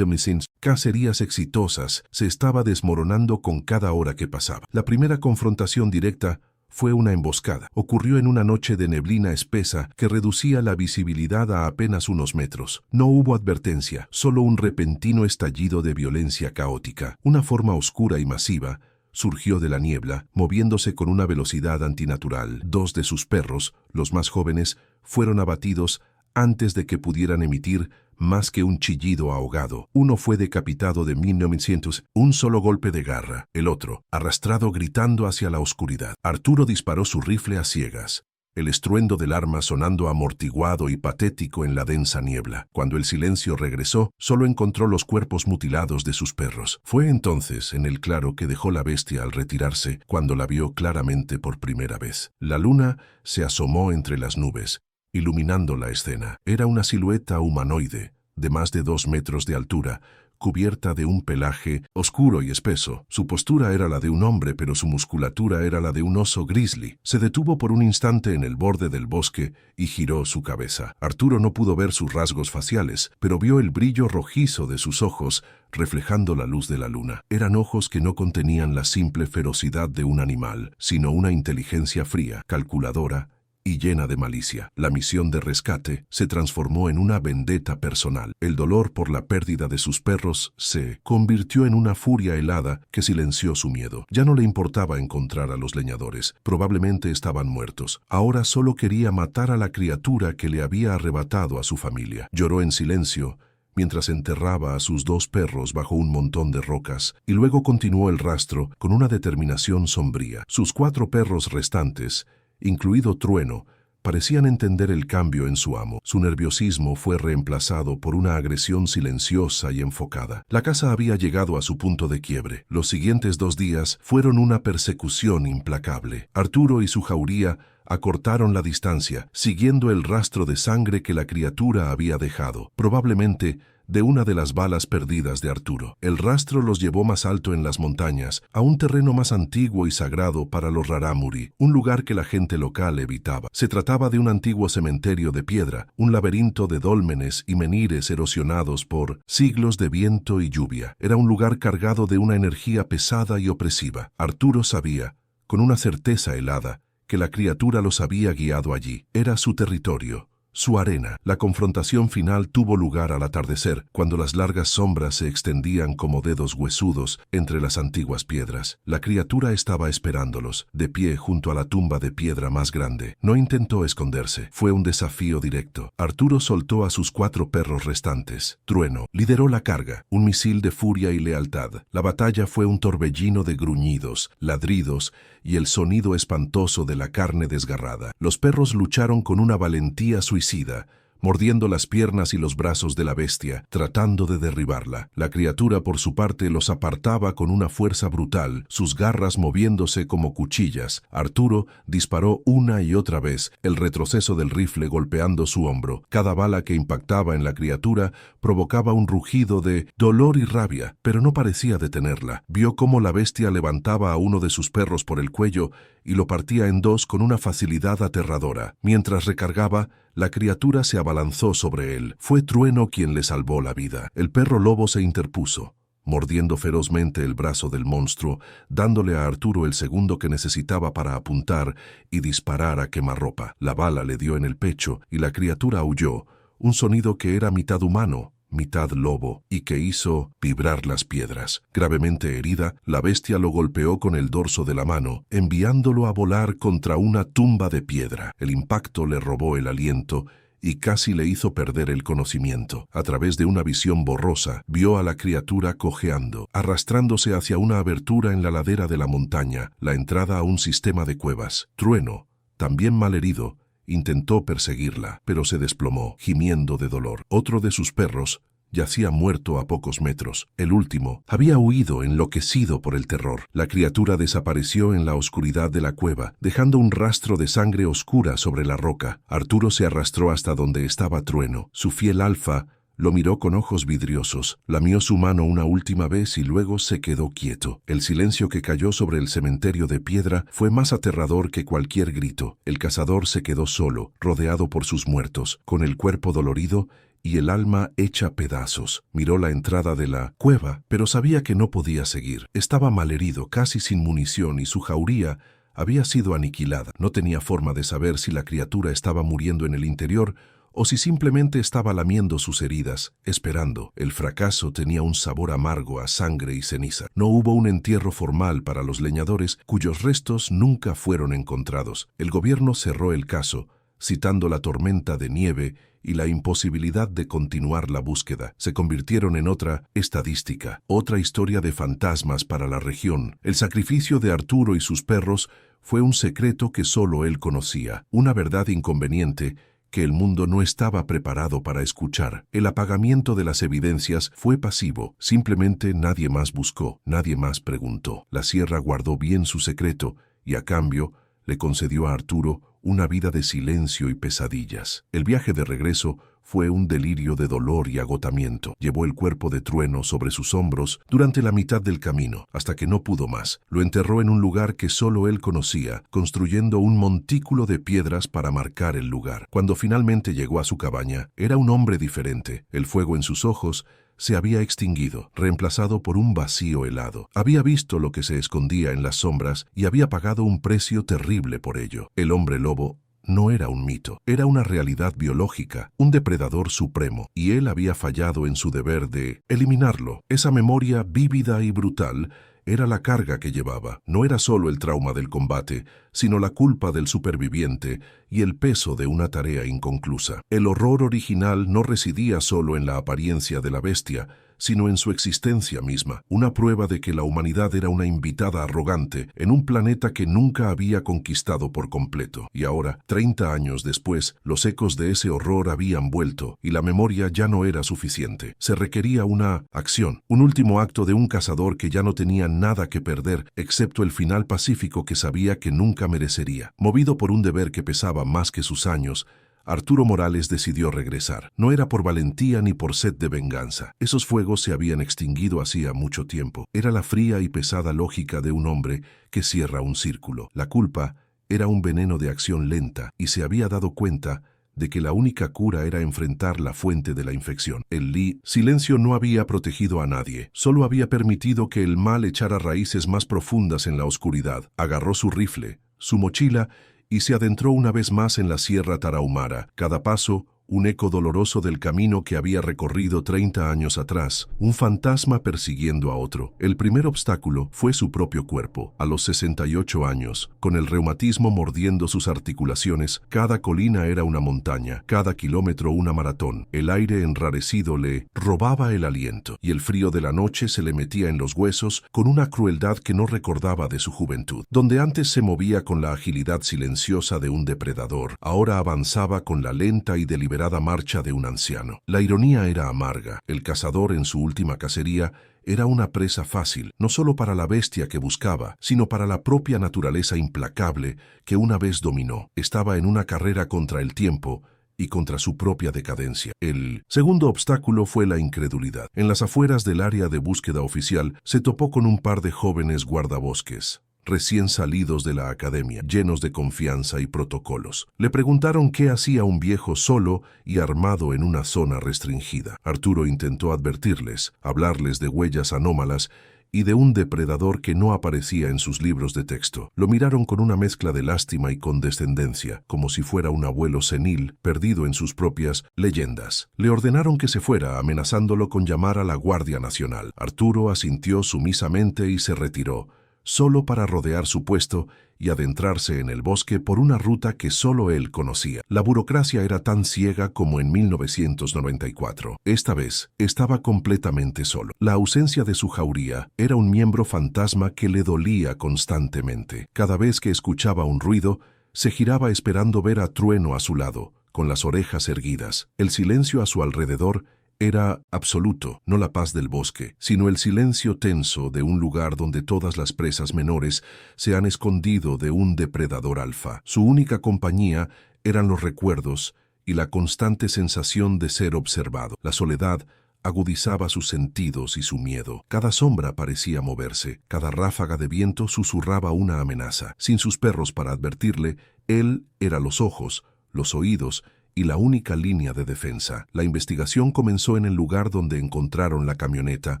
cacerías exitosas, se estaba desmoronando con cada hora que pasaba. La primera confrontación directa Fue una emboscada. Ocurrió en una noche de neblina espesa que reducía la visibilidad a apenas unos metros. No hubo advertencia, solo un repentino estallido de violencia caótica. Una forma oscura y masiva surgió de la niebla, moviéndose con una velocidad antinatural. 2 de sus perros, los más jóvenes, fueron abatidos antes de que pudieran emitir más que un chillido ahogado. Uno fue decapitado de 1900, un solo golpe de garra. El otro, arrastrado gritando hacia la oscuridad. Arturo disparó su rifle a ciegas, el estruendo del arma sonando amortiguado y patético en la densa niebla. Cuando el silencio regresó, solo encontró los cuerpos mutilados de sus perros. Fue entonces, en el claro, que dejó la bestia al retirarse, cuando la vio claramente por primera vez. La luna se asomó entre las nubes, iluminando la escena. Era una silueta humanoide, de más de 2 metros de altura, cubierta de un pelaje oscuro y espeso. Su postura era la de un hombre, pero su musculatura era la de un oso grizzly. Se detuvo por un instante en el borde del bosque y giró su cabeza. Arturo no pudo ver sus rasgos faciales, pero vio el brillo rojizo de sus ojos reflejando la luz de la luna. Eran ojos que no contenían la simple ferocidad de un animal, sino una inteligencia fría, calculadora y llena de malicia. La misión de rescate se transformó en una vendetta personal. El dolor por la pérdida de sus perros se convirtió en una furia helada que silenció su miedo. Ya no le importaba encontrar a los leñadores. Probablemente estaban muertos. Ahora solo quería matar a la criatura que le había arrebatado a su familia. Lloró en silencio mientras enterraba a sus 2 perros bajo un montón de rocas, y luego continuó el rastro con una determinación sombría. Sus 4 perros restantes, incluido Trueno, parecían entender el cambio en su amo. Su nerviosismo fue reemplazado por una agresión silenciosa y enfocada. La caza había llegado a su punto de quiebre. Los siguientes 2 días fueron una persecución implacable. Arturo y su jauría acortaron la distancia, siguiendo el rastro de sangre que la criatura había dejado, probablemente de una de las balas perdidas de Arturo. El rastro los llevó más alto en las montañas, a un terreno más antiguo y sagrado para los rarámuri, un lugar que la gente local evitaba. Se trataba de un antiguo cementerio de piedra, un laberinto de dólmenes y menhires erosionados por siglos de viento y lluvia. Era un lugar cargado de una energía pesada y opresiva. Arturo sabía, con una certeza helada, que la criatura los había guiado allí. Era su territorio, su arena. La confrontación final tuvo lugar al atardecer, cuando las largas sombras se extendían como dedos huesudos entre las antiguas piedras. La criatura estaba esperándolos, de pie junto a la tumba de piedra más grande. No intentó esconderse. Fue un desafío directo. Arturo soltó a sus 4 perros restantes. Trueno lideró la carga, un misil de furia y lealtad. La batalla fue un torbellino de gruñidos, ladridos y el sonido espantoso de la carne desgarrada. Los perros lucharon con una valentía suicida, mordiendo las piernas y los brazos de la bestia, tratando de derribarla. La criatura, por su parte, los apartaba con una fuerza brutal, sus garras moviéndose como cuchillas. Arturo disparó una y otra vez, el retroceso del rifle golpeando su hombro. Cada bala que impactaba en la criatura provocaba un rugido de dolor y rabia, pero no parecía detenerla. Vio cómo la bestia levantaba a uno de sus perros por el cuello y lo partía en 2 con una facilidad aterradora. Mientras recargaba, la criatura se abalanzó sobre él. Fue Trueno quien le salvó la vida. El perro lobo se interpuso, mordiendo ferozmente el brazo del monstruo, dándole a Arturo el segundo que necesitaba para apuntar y disparar a quemarropa. La bala le dio en el pecho y la criatura aulló, un sonido que era mitad humano, mitad lobo, y que hizo vibrar las piedras. Gravemente herida, la bestia lo golpeó con el dorso de la mano, enviándolo a volar contra una tumba de piedra. El impacto le robó el aliento y casi le hizo perder el conocimiento. A través de una visión borrosa, vio a la criatura cojeando, arrastrándose hacia una abertura en la ladera de la montaña, la entrada a un sistema de cuevas. Trueno, también malherido, intentó perseguirla, pero se desplomó, gimiendo de dolor. Otro de sus perros yacía muerto a pocos metros. El último había huido enloquecido por el terror. La criatura desapareció en la oscuridad de la cueva, dejando un rastro de sangre oscura sobre la roca. Arturo se arrastró hasta donde estaba Trueno. Su fiel alfa lo miró con ojos vidriosos, lamió su mano una última vez y luego se quedó quieto. El silencio que cayó sobre el cementerio de piedra fue más aterrador que cualquier grito. El cazador se quedó solo, rodeado por sus muertos, con el cuerpo dolorido y el alma hecha pedazos. Miró la entrada de la cueva, pero sabía que no podía seguir. Estaba malherido, casi sin munición, y su jauría había sido aniquilada. No tenía forma de saber si la criatura estaba muriendo en el interior o si simplemente estaba lamiendo sus heridas, esperando. El fracaso tenía un sabor amargo a sangre y ceniza. No hubo un entierro formal para los leñadores, cuyos restos nunca fueron encontrados. El gobierno cerró el caso, citando la tormenta de nieve y la imposibilidad de continuar la búsqueda. Se convirtieron en otra estadística, otra historia de fantasmas para la región. El sacrificio de Arturo y sus perros fue un secreto que solo él conocía, una verdad inconveniente que el mundo no estaba preparado para escuchar. El apagamiento de las evidencias fue pasivo, simplemente nadie más buscó, nadie más preguntó. La sierra guardó bien su secreto y a cambio le concedió a Arturo una vida de silencio y pesadillas. El viaje de regreso fue un delirio de dolor y agotamiento. Llevó el cuerpo de Trueno sobre sus hombros durante la mitad del camino, hasta que no pudo más. Lo enterró en un lugar que solo él conocía, construyendo un montículo de piedras para marcar el lugar. Cuando finalmente llegó a su cabaña, era un hombre diferente. El fuego en sus ojos se había extinguido, reemplazado por un vacío helado. Había visto lo que se escondía en las sombras y había pagado un precio terrible por ello. El hombre lobo no era un mito, era una realidad biológica, un depredador supremo, y él había fallado en su deber de eliminarlo. Esa memoria vívida y brutal era la carga que llevaba. No era solo el trauma del combate, sino la culpa del superviviente y el peso de una tarea inconclusa. El horror original no residía solo en la apariencia de la bestia, sino en su existencia misma, una prueba de que la humanidad era una invitada arrogante en un planeta que nunca había conquistado por completo. Y ahora, 30 años después, los ecos de ese horror habían vuelto, y la memoria ya no era suficiente. Se requería una acción, un último acto de un cazador que ya no tenía nada que perder, excepto el final pacífico que sabía que nunca merecería. Movido por un deber que pesaba más que sus años, Arturo Morales decidió regresar. No era por valentía ni por sed de venganza. Esos fuegos se habían extinguido hacía mucho tiempo. Era la fría y pesada lógica de un hombre que cierra un círculo. La culpa era un veneno de acción lenta y se había dado cuenta de que la única cura era enfrentar la fuente de la infección. El silencio no había protegido a nadie, solo había permitido que el mal echara raíces más profundas en la oscuridad. Agarró su rifle, su mochila y se adentró una vez más en la Sierra Tarahumara. Cada paso, un eco doloroso del camino que había recorrido 30 años atrás, un fantasma persiguiendo a otro. El primer obstáculo fue su propio cuerpo. A los 68 años, con el reumatismo mordiendo sus articulaciones, cada colina era una montaña, cada kilómetro una maratón. El aire enrarecido le robaba el aliento, y el frío de la noche se le metía en los huesos con una crueldad que no recordaba de su juventud. Donde antes se movía con la agilidad silenciosa de un depredador, ahora avanzaba con la lenta y deliberada marcha de un anciano. La ironía era amarga. El cazador en su última cacería era una presa fácil, no solo para la bestia que buscaba, sino para la propia naturaleza implacable que una vez dominó. Estaba en una carrera contra el tiempo y contra su propia decadencia. El segundo obstáculo fue la incredulidad. En las afueras del área de búsqueda oficial se topó con un par de jóvenes guardabosques, recién salidos de la academia, llenos de confianza y protocolos. Le preguntaron qué hacía un viejo solo y armado en una zona restringida. Arturo intentó advertirles, hablarles de huellas anómalas y de un depredador que no aparecía en sus libros de texto. Lo miraron con una mezcla de lástima y condescendencia, como si fuera un abuelo senil, perdido en sus propias leyendas. Le ordenaron que se fuera, amenazándolo con llamar a la Guardia Nacional. Arturo asintió sumisamente y se retiró, solo para rodear su puesto y adentrarse en el bosque por una ruta que solo él conocía. La burocracia era tan ciega como en 1994. Esta vez estaba completamente solo. La ausencia de su jauría era un miembro fantasma que le dolía constantemente. Cada vez que escuchaba un ruido, se giraba esperando ver a Trueno a su lado, con las orejas erguidas. El silencio a su alrededor era absoluto, no la paz del bosque, sino el silencio tenso de un lugar donde todas las presas menores se han escondido de un depredador alfa. Su única compañía eran los recuerdos y la constante sensación de ser observado. La soledad agudizaba sus sentidos y su miedo. Cada sombra parecía moverse, cada ráfaga de viento susurraba una amenaza. Sin sus perros para advertirle, él era los ojos, los oídos y la única línea de defensa. La investigación comenzó en el lugar donde encontraron la camioneta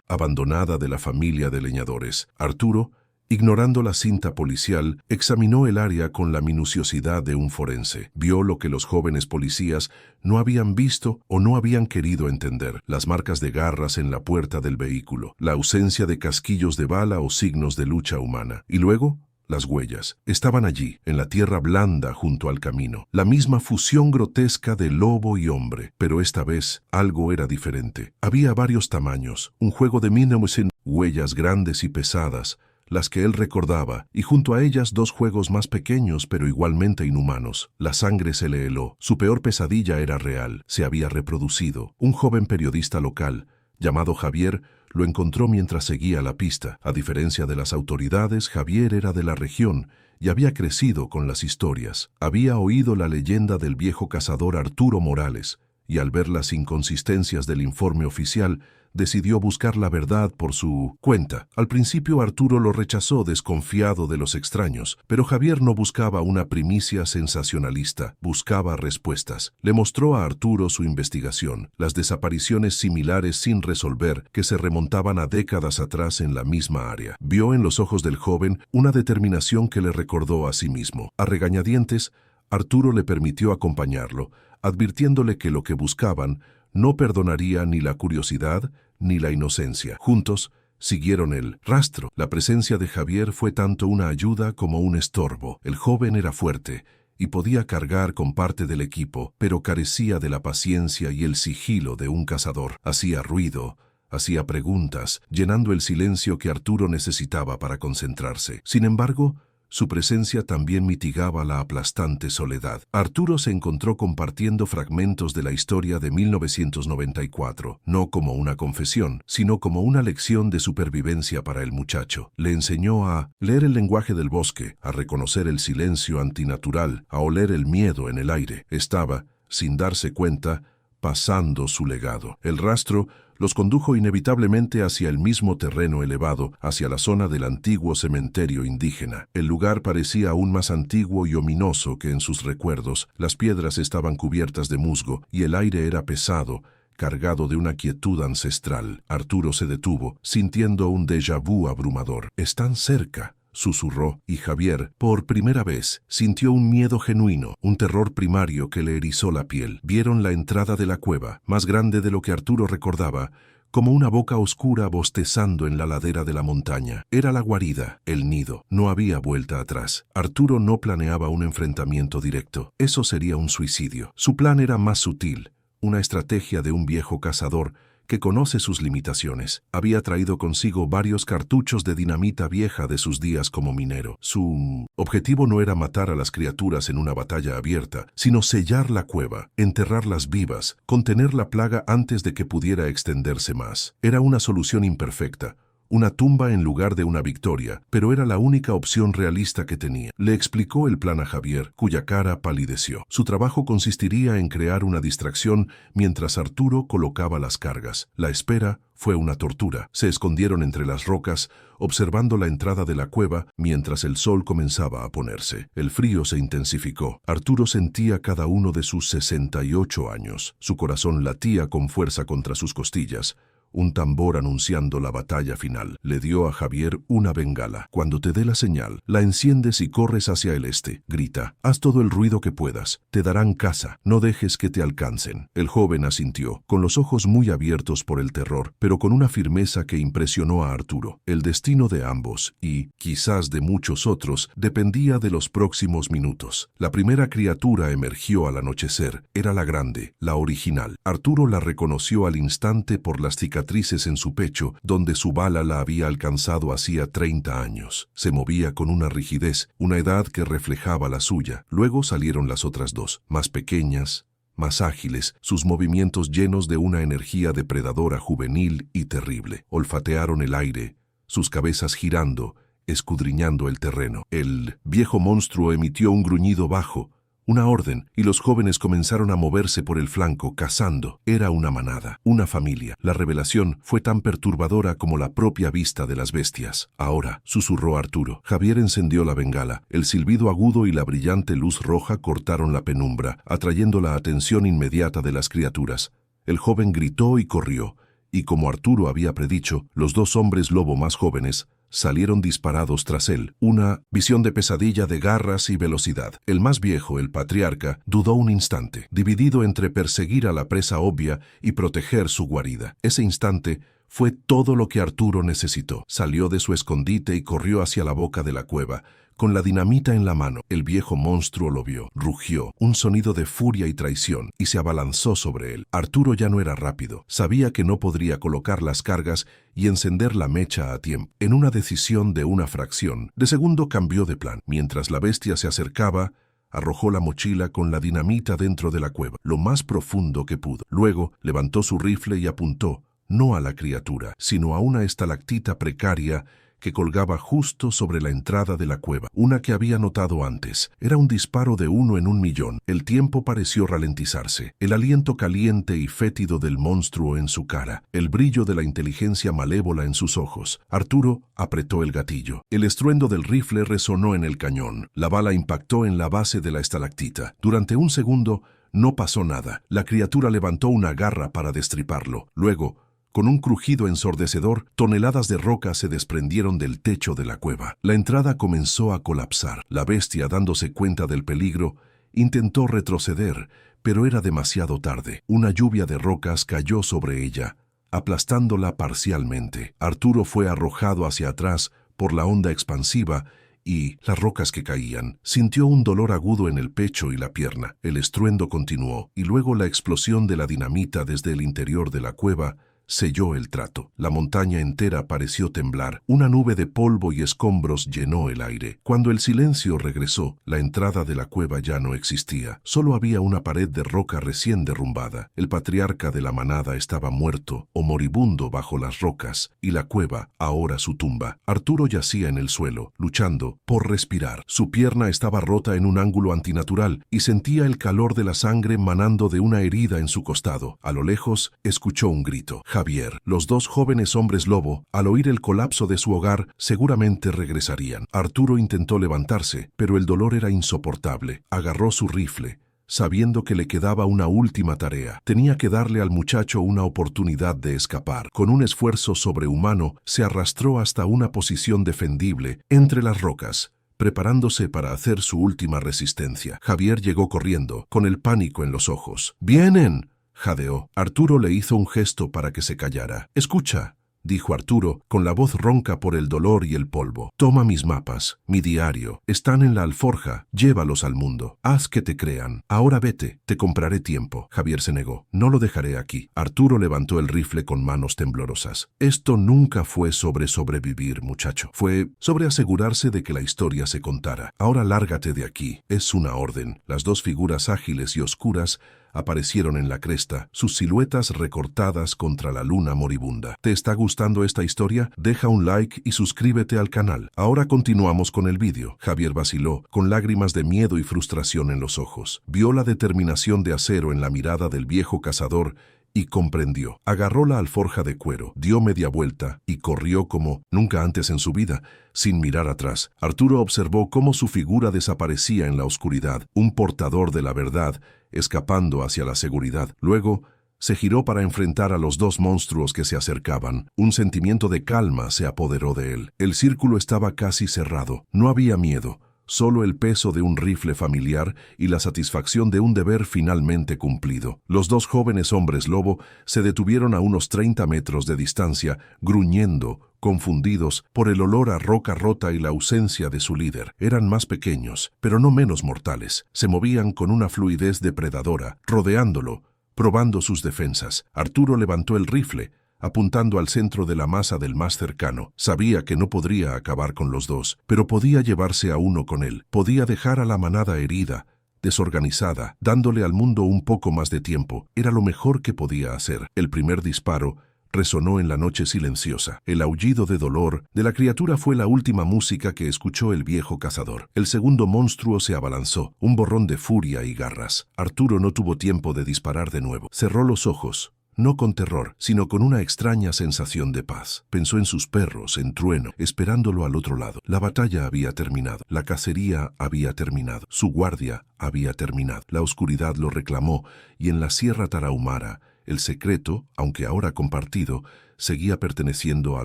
abandonada de la familia de leñadores. Arturo Ignorando la cinta policial, examinó el área con la minuciosidad de un forense. Vio lo que los jóvenes policías no habían visto o no habían querido entender: las marcas de garras en la puerta del vehículo, la ausencia de casquillos de bala o signos de lucha humana. Y luego, las huellas. Estaban allí, en la tierra blanda junto al camino. La misma fusión grotesca de lobo y hombre. Pero esta vez, algo era diferente. Había varios tamaños, un juego de mínimos en huellas grandes y pesadas, las que él recordaba, y junto a ellas dos juegos más pequeños pero igualmente inhumanos. La sangre se le heló. Su peor pesadilla era real. Se había reproducido. Un joven periodista local, llamado Javier, lo encontró mientras seguía la pista. A diferencia de las autoridades, Javier era de la región y había crecido con las historias. Había oído la leyenda del viejo cazador Arturo Morales, y al ver las inconsistencias del informe oficial, decidió buscar la verdad por su cuenta. Al principio Arturo lo rechazó, desconfiado de los extraños, pero Javier no buscaba una primicia sensacionalista, buscaba respuestas. Le mostró a Arturo su investigación, las desapariciones similares sin resolver que se remontaban a décadas atrás en la misma área. Vio en los ojos del joven una determinación que le recordó a sí mismo. A regañadientes, Arturo le permitió acompañarlo, advirtiéndole que lo que buscaban no perdonaría ni la curiosidad ni la inocencia. Juntos, siguieron el rastro. La presencia de Javier fue tanto una ayuda como un estorbo. El joven era fuerte y podía cargar con parte del equipo, pero carecía de la paciencia y el sigilo de un cazador. Hacía ruido, hacía preguntas, llenando el silencio que Arturo necesitaba para concentrarse. Sin embargo, su presencia también mitigaba la aplastante soledad. Arturo se encontró compartiendo fragmentos de la historia de 1994, no como una confesión, sino como una lección de supervivencia para el muchacho. Le enseñó a leer el lenguaje del bosque, a reconocer el silencio antinatural, a oler el miedo en el aire. Estaba, sin darse cuenta, pasando su legado. El rastro los condujo inevitablemente hacia el mismo terreno elevado, hacia la zona del antiguo cementerio indígena. El lugar parecía aún más antiguo y ominoso que en sus recuerdos. Las piedras estaban cubiertas de musgo y el aire era pesado, cargado de una quietud ancestral. Arturo se detuvo, sintiendo un déjà vu abrumador. «Están cerca», susurró, y Javier, por primera vez, sintió un miedo genuino, un terror primario que le erizó la piel. Vieron la entrada de la cueva, más grande de lo que Arturo recordaba, como una boca oscura bostezando en la ladera de la montaña. Era la guarida, el nido. No había vuelta atrás. Arturo no planeaba un enfrentamiento directo. Eso sería un suicidio. Su plan era más sutil, una estrategia de un viejo cazador que conoce sus limitaciones. Había traído consigo varios cartuchos de dinamita vieja de sus días como minero. Su objetivo no era matar a las criaturas en una batalla abierta, sino sellar la cueva, enterrarlas vivas, contener la plaga antes de que pudiera extenderse más. Era una solución imperfecta, una tumba en lugar de una victoria, pero era la única opción realista que tenía. Le explicó el plan a Javier, cuya cara palideció. Su trabajo consistiría en crear una distracción mientras Arturo colocaba las cargas. La espera fue una tortura. Se escondieron entre las rocas, observando la entrada de la cueva mientras el sol comenzaba a ponerse. El frío se intensificó. Arturo sentía cada uno de sus 68 años. Su corazón latía con fuerza contra sus costillas. Un tambor anunciando la batalla final. Le dio a Javier una bengala. «Cuando te dé la señal, la enciendes y corres hacia el este. Grita. Haz todo el ruido que puedas. Te darán caza. No dejes que te alcancen». El joven asintió, con los ojos muy abiertos por el terror, pero con una firmeza que impresionó a Arturo. El destino de ambos, y quizás de muchos otros, dependía de los próximos minutos. La primera criatura emergió al anochecer. Era la grande, la original. Arturo la reconoció al instante por las cicatrices en su pecho, donde su bala la había alcanzado hacía 30 años. Se movía con una rigidez, una edad que reflejaba la suya. Luego salieron las otras dos, más pequeñas, más ágiles, sus movimientos llenos de una energía depredadora juvenil y terrible. Olfatearon el aire, sus cabezas girando, escudriñando el terreno. El viejo monstruo emitió un gruñido bajo, una orden, y los jóvenes comenzaron a moverse por el flanco, cazando. Era una manada, una familia. La revelación fue tan perturbadora como la propia vista de las bestias. «Ahora», susurró Arturo. Javier encendió la bengala. El silbido agudo y la brillante luz roja cortaron la penumbra, atrayendo la atención inmediata de las criaturas. El joven gritó y corrió, y como Arturo había predicho, los dos hombres lobo más jóvenes salieron disparados tras él. Una visión de pesadilla de garras y velocidad. El más viejo, el patriarca, dudó un instante, dividido entre perseguir a la presa obvia y proteger su guarida. Ese instante fue todo lo que Arturo necesitó. Salió de su escondite y corrió hacia la boca de la cueva, con la dinamita en la mano. El viejo monstruo lo vio, rugió, un sonido de furia y traición, y se abalanzó sobre él. Arturo ya no era rápido. Sabía que no podría colocar las cargas y encender la mecha a tiempo. En una decisión de una fracción de segundo cambió de plan. Mientras la bestia se acercaba, arrojó la mochila con la dinamita dentro de la cueva, lo más profundo que pudo. Luego levantó su rifle y apuntó, no a la criatura, sino a una estalactita precaria que colgaba justo sobre la entrada de la cueva, una que había notado antes. Era un disparo de 1 en 1.000.000. El tiempo pareció ralentizarse, el aliento caliente y fétido del monstruo en su cara, el brillo de la inteligencia malévola en sus ojos. Arturo apretó el gatillo. El estruendo del rifle resonó en el cañón. La bala impactó en la base de la estalactita. Durante un segundo no pasó nada. La criatura levantó una garra para destriparlo. Luego, con un crujido ensordecedor, toneladas de roca se desprendieron del techo de la cueva. La entrada comenzó a colapsar. La bestia, dándose cuenta del peligro, intentó retroceder, pero era demasiado tarde. Una lluvia de rocas cayó sobre ella, aplastándola parcialmente. Arturo fue arrojado hacia atrás por la onda expansiva y las rocas que caían. Sintió un dolor agudo en el pecho y la pierna. El estruendo continuó, y luego la explosión de la dinamita desde el interior de la cueva selló el trato. La montaña entera pareció temblar. Una nube de polvo y escombros llenó el aire. Cuando el silencio regresó, la entrada de la cueva ya no existía. Solo había una pared de roca recién derrumbada. El patriarca de la manada estaba muerto o moribundo bajo las rocas, y la cueva, ahora su tumba. Arturo yacía en el suelo, luchando por respirar. Su pierna estaba rota en un ángulo antinatural, y sentía el calor de la sangre manando de una herida en su costado. A lo lejos, escuchó un grito. Javier. Los dos jóvenes hombres lobo, al oír el colapso de su hogar, seguramente regresarían. Arturo intentó levantarse, pero el dolor era insoportable. Agarró su rifle, sabiendo que le quedaba una última tarea. Tenía que darle al muchacho una oportunidad de escapar. Con un esfuerzo sobrehumano, se arrastró hasta una posición defendible entre las rocas, preparándose para hacer su última resistencia. Javier llegó corriendo, con el pánico en los ojos. ¡Vienen!, jadeó. Arturo le hizo un gesto para que se callara. «Escucha», dijo Arturo, con la voz ronca por el dolor y el polvo. «Toma mis mapas, mi diario. Están en la alforja. Llévalos al mundo. Haz que te crean. Ahora vete. Te compraré tiempo». Javier se negó. «No lo dejaré aquí». Arturo levantó el rifle con manos temblorosas. «Esto nunca fue sobre sobrevivir, muchacho. Fue sobre asegurarse de que la historia se contara. Ahora lárgate de aquí. Es una orden». Las dos figuras ágiles y oscuras aparecieron en la cresta, sus siluetas recortadas contra la luna moribunda. ¿Te está gustando esta historia? Deja un like y suscríbete al canal. Ahora continuamos con el vídeo. Javier vaciló, con lágrimas de miedo y frustración en los ojos. Vio la determinación de acero en la mirada del viejo cazador y comprendió. Agarró la alforja de cuero, dio media vuelta y corrió como nunca antes en su vida, sin mirar atrás. Arturo observó cómo su figura desaparecía en la oscuridad, un portador de la verdad, escapando hacia la seguridad. Luego, se giró para enfrentar a los dos monstruos que se acercaban. Un sentimiento de calma se apoderó de él. El círculo estaba casi cerrado. No había miedo. Solo el peso de un rifle familiar y la satisfacción de un deber finalmente cumplido. Los dos jóvenes hombres lobo se detuvieron a unos 30 metros de distancia, gruñendo, confundidos por el olor a roca rota y la ausencia de su líder. Eran más pequeños, pero no menos mortales. Se movían con una fluidez depredadora, rodeándolo, probando sus defensas. Arturo levantó el rifle, apuntando al centro de la masa del más cercano. Sabía que no podría acabar con los dos, pero podía llevarse a uno con él. Podía dejar a la manada herida, desorganizada, dándole al mundo un poco más de tiempo. Era lo mejor que podía hacer. El primer disparo resonó en la noche silenciosa. El aullido de dolor de la criatura fue la última música que escuchó el viejo cazador. El segundo monstruo se abalanzó, un borrón de furia y garras. Arturo no tuvo tiempo de disparar de nuevo. Cerró los ojos. No con terror, sino con una extraña sensación de paz. Pensó en sus perros, en Trueno, esperándolo al otro lado. La batalla había terminado, la cacería había terminado, su guardia había terminado. La oscuridad lo reclamó, y en la Sierra Tarahumara, El secreto, aunque ahora compartido, seguía perteneciendo a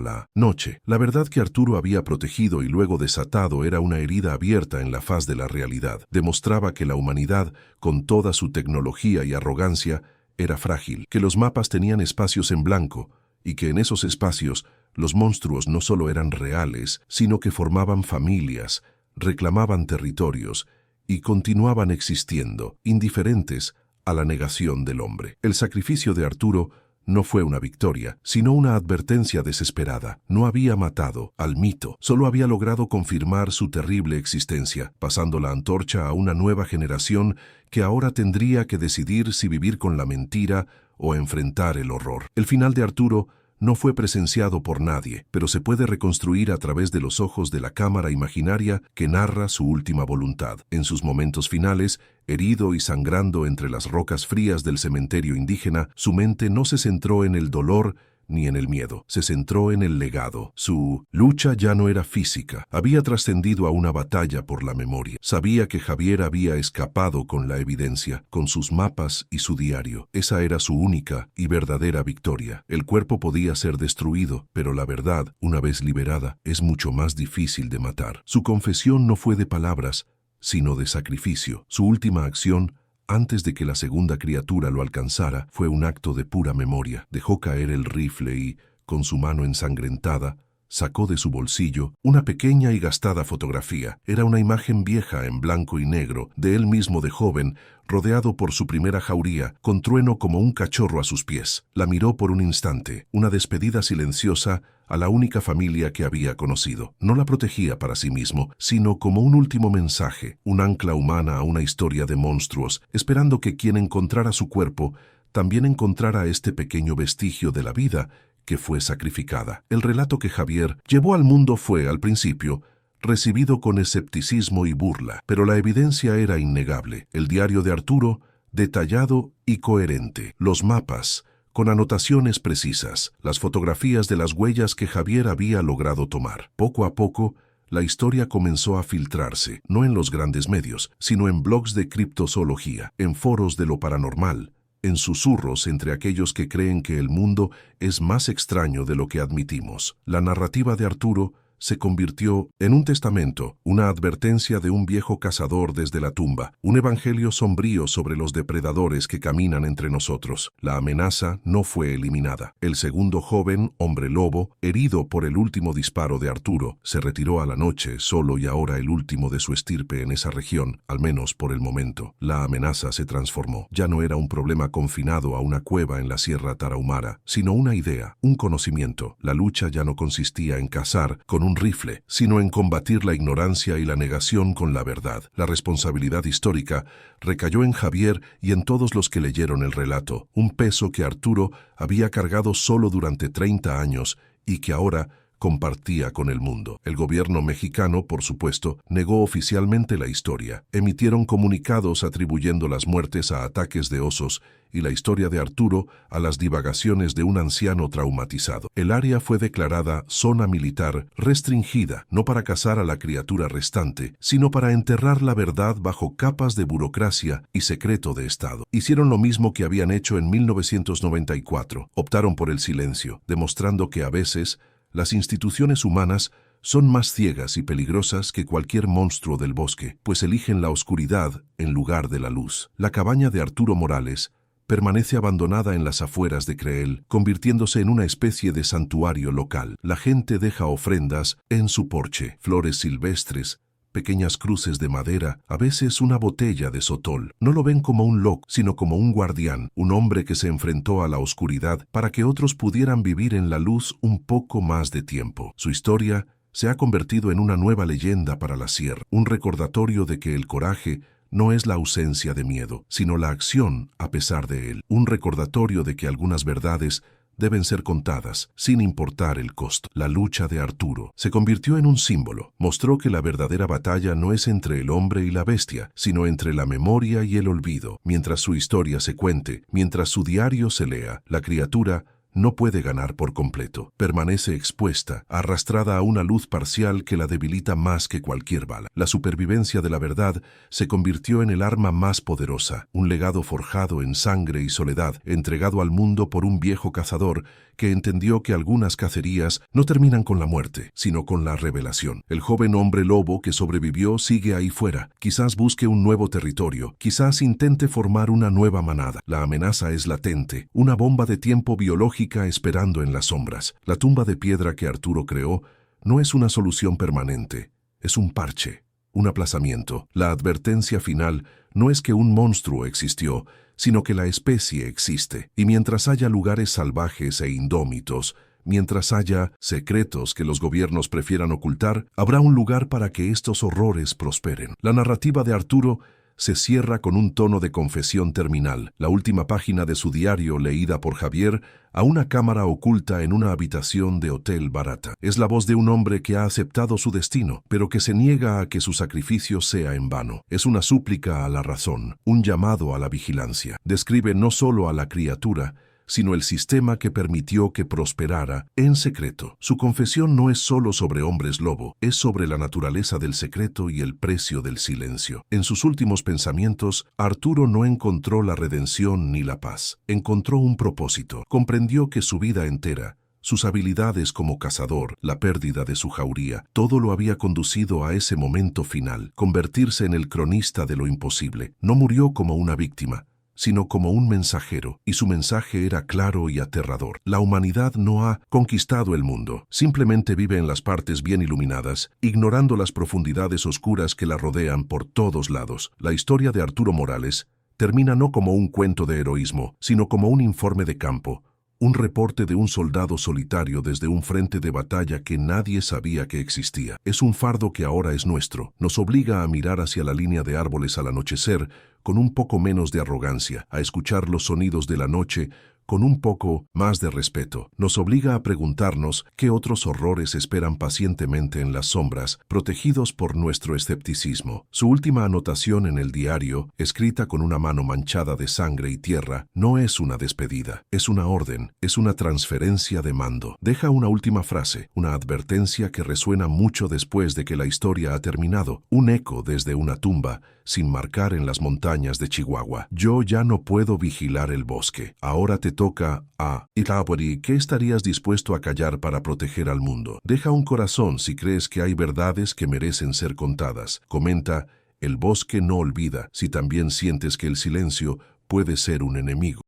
la noche. La verdad que Arturo había protegido y luego desatado era una herida abierta en la faz de la realidad. Demostraba que la humanidad, con toda su tecnología y arrogancia, era frágil, que los mapas tenían espacios en blanco y que en esos espacios los monstruos no solo eran reales, sino que formaban familias, reclamaban territorios y continuaban existiendo, indiferentes a la negación del hombre. El sacrificio de Arturo no fue una victoria, sino una advertencia desesperada. No había matado al mito, solo había logrado confirmar su terrible existencia, pasando la antorcha a una nueva generación que ahora tendría que decidir si vivir con la mentira o enfrentar el horror. El final de Arturo no fue presenciado por nadie, pero se puede reconstruir a través de los ojos de la cámara imaginaria que narra su última voluntad. En sus momentos finales, herido y sangrando entre las rocas frías del cementerio indígena, su mente no se centró en el dolor ni en el miedo, se centró en el legado. Su lucha ya no era física, había trascendido a una batalla por la memoria. Sabía que Javier había escapado con la evidencia, con sus mapas y su diario. Esa era su única y verdadera victoria. El cuerpo podía ser destruido, pero la verdad, una vez liberada, es mucho más difícil de matar. Su confesión no fue de palabras, sino de sacrificio. Su última acción, antes de que la segunda criatura lo alcanzara, fue un acto de pura memoria. Dejó caer el rifle y, con su mano ensangrentada, sacó de su bolsillo una pequeña y gastada fotografía. Era una imagen vieja en blanco y negro, de él mismo de joven, rodeado por su primera jauría, con Trueno como un cachorro a sus pies. La miró por un instante, una despedida silenciosa a la única familia que había conocido. No la protegía para sí mismo, sino como un último mensaje, un ancla humana a una historia de monstruos, esperando que quien encontrara su cuerpo también encontrara este pequeño vestigio de la vida que fue sacrificada. El relato que Javier llevó al mundo fue, al principio, recibido con escepticismo y burla, pero la evidencia era innegable. El diario de Arturo, detallado y coherente. Los mapas, con anotaciones precisas. Las fotografías de las huellas que Javier había logrado tomar. Poco a poco, la historia comenzó a filtrarse, no en los grandes medios, sino en blogs de criptozoología, en foros de lo paranormal, en susurros entre aquellos que creen que el mundo es más extraño de lo que admitimos. La narrativa de Arturo se convirtió en un testamento, una advertencia de un viejo cazador desde la tumba, un evangelio sombrío sobre los depredadores que caminan entre nosotros. La amenaza no fue eliminada. El segundo joven, hombre lobo, herido por el último disparo de Arturo, se retiró a la noche, solo y ahora el último de su estirpe en esa región, al menos por el momento. La amenaza se transformó. Ya no era un problema confinado a una cueva en la Sierra Tarahumara, sino una idea, un conocimiento. La lucha ya no consistía en cazar con un rifle, sino en combatir la ignorancia y la negación con la verdad. La responsabilidad histórica recayó en Javier y en todos los que leyeron el relato, un peso que Arturo había cargado solo durante 30 años y que ahora compartía con el mundo. El gobierno mexicano, por supuesto, negó oficialmente la historia. Emitieron comunicados atribuyendo las muertes a ataques de osos y la historia de Arturo a las divagaciones de un anciano traumatizado. El área fue declarada zona militar restringida, no para cazar a la criatura restante, sino para enterrar la verdad bajo capas de burocracia y secreto de Estado. Hicieron lo mismo que habían hecho en 1994. Optaron por el silencio, demostrando que a veces las instituciones humanas son más ciegas y peligrosas que cualquier monstruo del bosque, pues eligen la oscuridad en lugar de la luz. La cabaña de Arturo Morales permanece abandonada en las afueras de Creel, convirtiéndose en una especie de santuario local. La gente deja ofrendas en su porche, flores silvestres, pequeñas cruces de madera, a veces una botella de sotol. No lo ven como un loco, sino como un guardián, un hombre que se enfrentó a la oscuridad para que otros pudieran vivir en la luz un poco más de tiempo. Su historia se ha convertido en una nueva leyenda para la sierra, un recordatorio de que el coraje no es la ausencia de miedo, sino la acción a pesar de él. Un recordatorio de que algunas verdades deben ser contadas, sin importar el costo. La lucha de Arturo se convirtió en un símbolo. Mostró que la verdadera batalla no es entre el hombre y la bestia, sino entre la memoria y el olvido. Mientras su historia se cuente, mientras su diario se lea, la criatura no puede ganar por completo. Permanece expuesta, arrastrada a una luz parcial que la debilita más que cualquier bala. La supervivencia de la verdad se convirtió en el arma más poderosa, un legado forjado en sangre y soledad, entregado al mundo por un viejo cazador que entendió que algunas cacerías no terminan con la muerte, sino con la revelación. El joven hombre lobo que sobrevivió sigue ahí fuera. Quizás busque un nuevo territorio, quizás intente formar una nueva manada. La amenaza es latente, una bomba de tiempo biológica esperando en las sombras. La tumba de piedra que Arturo creó no es una solución permanente, es un parche, un aplazamiento. La advertencia final no es que un monstruo existió, sino que la especie existe. Y mientras haya lugares salvajes e indómitos, mientras haya secretos que los gobiernos prefieran ocultar, habrá un lugar para que estos horrores prosperen. La narrativa de Arturo se cierra con un tono de confesión terminal, la última página de su diario leída por Javier a una cámara oculta en una habitación de hotel barata. Es la voz de un hombre que ha aceptado su destino, pero que se niega a que su sacrificio sea en vano. Es una súplica a la razón, un llamado a la vigilancia. Describe no solo a la criatura, sino el sistema que permitió que prosperara en secreto. Su confesión no es solo sobre hombres lobo, es sobre la naturaleza del secreto y el precio del silencio. En sus últimos pensamientos, Arturo no encontró la redención ni la paz. Encontró un propósito. Comprendió que su vida entera, sus habilidades como cazador, la pérdida de su jauría, todo lo había conducido a ese momento final, convertirse en el cronista de lo imposible. No murió como una víctima, sino como un mensajero, y su mensaje era claro y aterrador. La humanidad no ha conquistado el mundo, simplemente vive en las partes bien iluminadas, ignorando las profundidades oscuras que la rodean por todos lados. La historia de Arturo Morales termina no como un cuento de heroísmo, sino como un informe de campo, un reporte de un soldado solitario desde un frente de batalla que nadie sabía que existía. Es un fardo que ahora es nuestro. Nos obliga a mirar hacia la línea de árboles al anochecer con un poco menos de arrogancia, a escuchar los sonidos de la noche con un poco más de respeto. Nos obliga a preguntarnos qué otros horrores esperan pacientemente en las sombras, protegidos por nuestro escepticismo. Su última anotación en el diario, escrita con una mano manchada de sangre y tierra, no es una despedida, es una orden, es una transferencia de mando. Deja una última frase, una advertencia que resuena mucho después de que la historia ha terminado, un eco desde una tumba, sin marcar en las montañas de Chihuahua. Yo ya no puedo vigilar el bosque. Ahora te toca a Itapori. ¿Qué estarías dispuesto a callar para proteger al mundo? Deja un corazón si crees que hay verdades que merecen ser contadas. Comenta, el bosque no olvida, si también sientes que el silencio puede ser un enemigo.